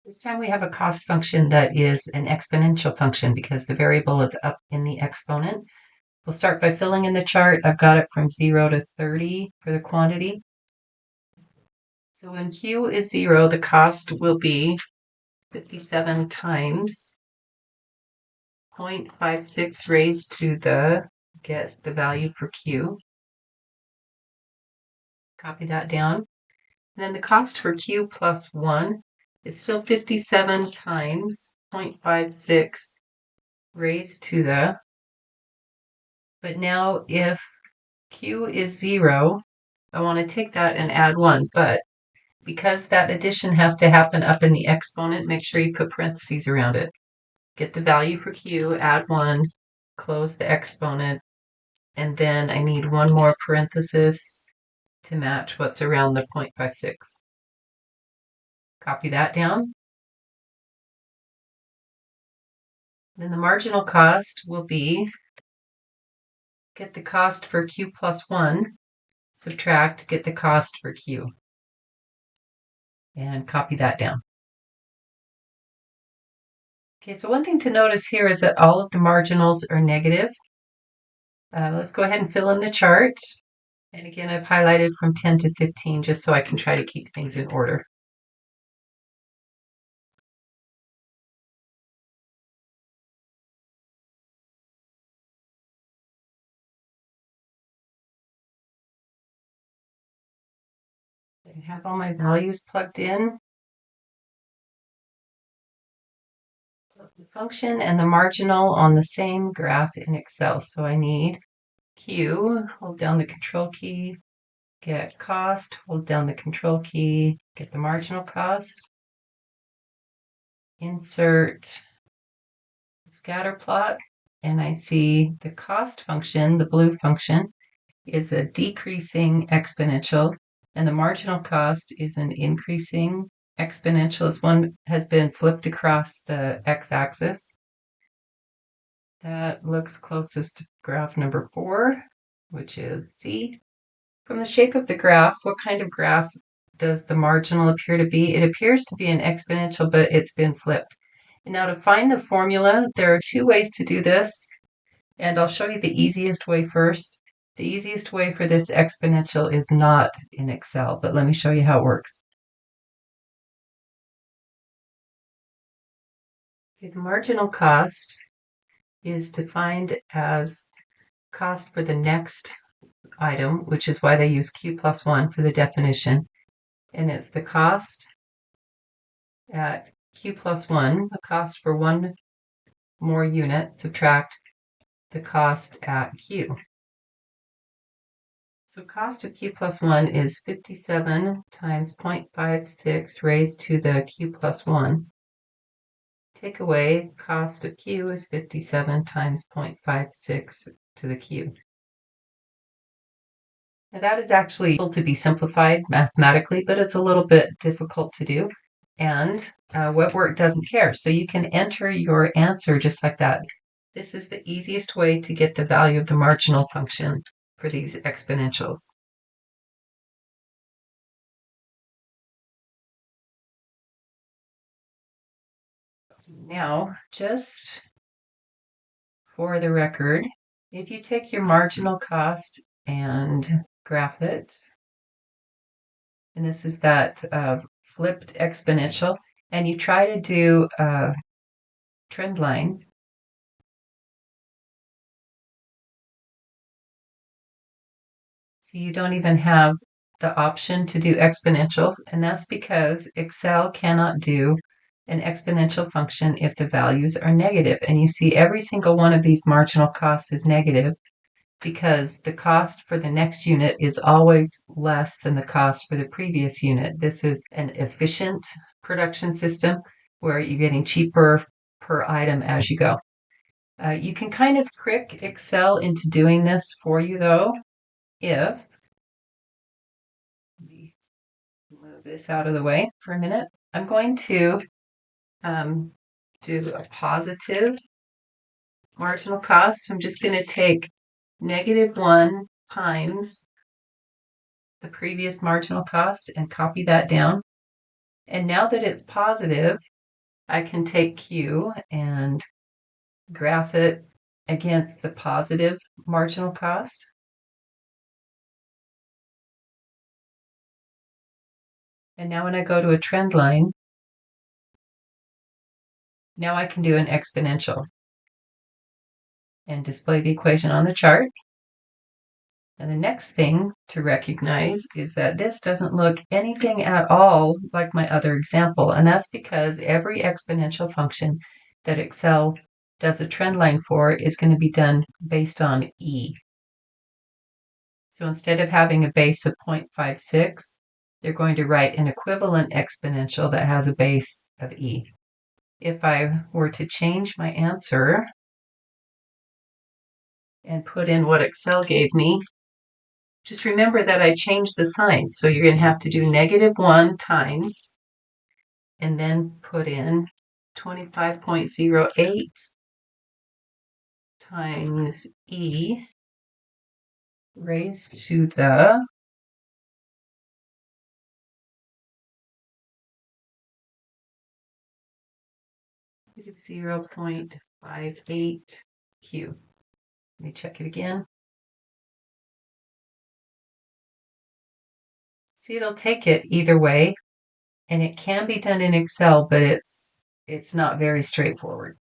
This time we have a cost function that is an exponential function because the variable is up in the exponent. We'll start by filling in the chart. I've got it from 0 to 30 for the quantity. So when Q is 0, the cost will be 57 times 0.56 raised to get the value for Q. Copy that down. And then the cost for Q plus 1 is still 57 times 0.56 raised to but now if Q is 0, I want to take that and add 1, but because that addition has to happen up in the exponent, make sure you put parentheses around it. Get the value for Q, add 1, close the exponent, and then I need one more parenthesis to match what's around the 0.56. Copy that down. Then the marginal cost will be, get the cost for Q plus 1, subtract, get the cost for Q. And copy that down. Okay, so one thing to notice here is that all of the marginals are negative. Let's go ahead and fill in the chart. And again, I've highlighted from 10 to 15 just so I can try to keep things in order. I have all my values plugged in. The function and the marginal on the same graph in Excel. So I need Q, hold down the control key, get cost, hold down the control key, get the marginal cost, insert scatter plot, and I see the cost function, the blue function, is a decreasing exponential, and the marginal cost is an increasing exponential as one has been flipped across the x-axis. That looks closest to graph number 4, which is C. From the shape of the graph, what kind of graph does the marginal appear to be? It appears to be an exponential, but it's been flipped. And now to find the formula, there are 2 ways to do this, and I'll show you the easiest way first. The easiest way for this exponential is not in Excel, but let me show you how it works. Okay, the marginal cost is defined as cost for the next item, which is why they use Q plus 1 for the definition. And it's the cost at Q plus 1, the cost for one more unit, subtract the cost at Q. So cost of Q plus 1 is 57 times 0.56 raised to the Q plus 1. Take away, cost of Q is 57 times 0.56 to the Q. Now that is actually able to be simplified mathematically, but it's a little bit difficult to do. And WebWork doesn't care, so you can enter your answer just like that. This is the easiest way to get the value of the marginal function for these exponentials. Now, just for the record, if you take your marginal cost and graph it, and this is that flipped exponential, and you try to do a trend line, so you don't even have the option to do exponentials, and that's because Excel cannot do an exponential function if the values are negative. And you see every single one of these marginal costs is negative because the cost for the next unit is always less than the cost for the previous unit. This is an efficient production system where you're getting cheaper per item as you go. You can kind of trick Excel into doing this for you though, if, let me move this out of the way for a minute. I'm going to do a positive marginal cost. I'm just going to take -1 times the previous marginal cost and copy that down. And now that it's positive, I can take Q and graph it against the positive marginal cost. And now when I go to a trend line, now I can do an exponential and display the equation on the chart. And the next thing to recognize is that this doesn't look anything at all like my other example. And that's because every exponential function that Excel does a trend line for is going to be done based on E. So instead of having a base of 0.56, they're going to write an equivalent exponential that has a base of E. If I were to change my answer and put in what Excel gave me, just remember that I changed the signs. So you're going to have to do -1 times and then put in 25.08 times E raised to the -0.58 Q. Let me check it again. See, it'll take it either way, and it can be done in Excel, but it's not very straightforward.